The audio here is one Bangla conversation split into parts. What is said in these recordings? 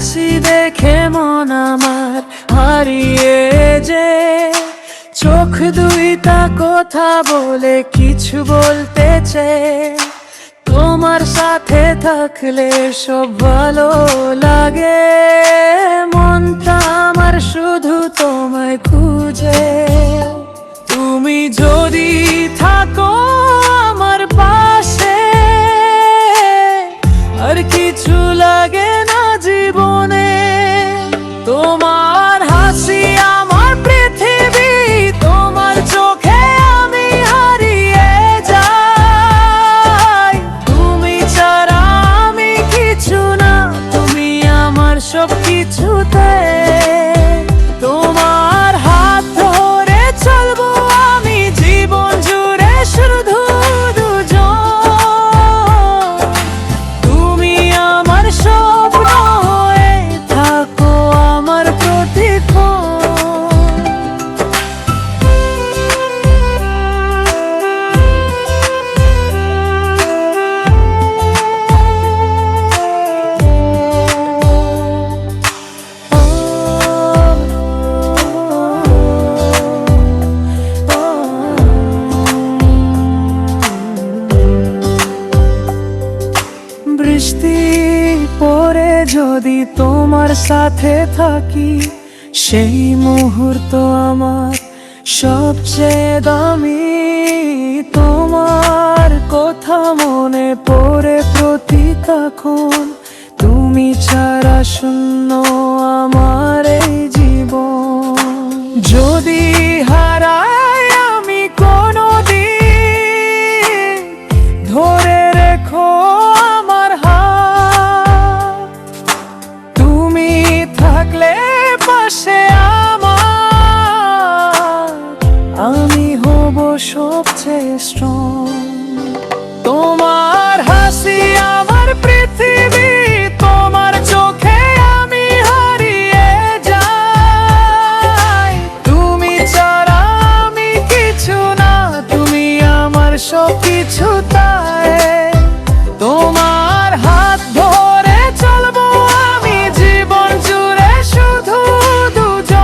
হাসি দেখে মন আমার হারিয়ে যে, চোখ দুইটা কথা বলে কিছু বলতে চায়। তোমার সাথে থাকলে সব ভালো লাগে, মনটা আমার শুধু তোমায় খুঁজে। তুমি যদি থাকো আমার পাশে, আর কিছু লাগে না জীবনে। তোমার হাসি আমার পৃথিবী, তোমার চোখে আমি হারিয়ে যাই। তুমি ছাড়া আমি কিছু না, তুমি আমার সব কিছুতে। তোমার হাত ধরে চলবো আমি জীবন জুড়ে, শুধু দুজন। তুমি আমার স্বপ্ন হয়ে থাকো আমার প্রতিক্ষণ। বৃষ্টি পরে যদি তোমার সাথে থাকি, সেই মুহূর্ত আমার সবচেয়ে দামি। তোমার কথা মনে পড়ে প্রতিক্ষণ, তুমি ছাড়া শূন্য আমার এই জীবন। যদি হারাই আমি কোনোদিন, ধরে রেখো আমার হাত। তুমি থাকলে পাশে আমার, আমি হব সবচেয়ে স্ট্রং। তোমার হাসি আমার পৃথিবী, তোমার চোখে আমি হারিয়ে যাই। তুমি ছাড়া আমি কিছু না, তুমি আমার সব কিছু তাই। তোমার হাত ধরে চলবো আমি জীবন জুড়ে, শুধু দুজন।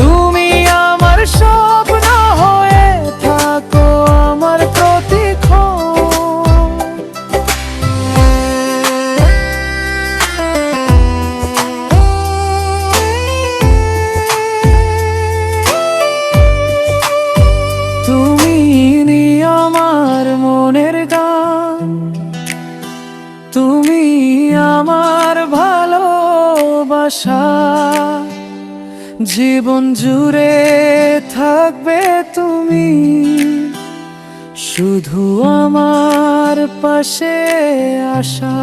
তুমি আমার স্বপ্ন হয়ে থাকো আমার প্রতিক্ষণ। তুমি আমার মনের গান, তুমি আমার ভালোবাসা। জীবন জুড়ে থাকবে তুমি, শুধু আমার পাশে আসা।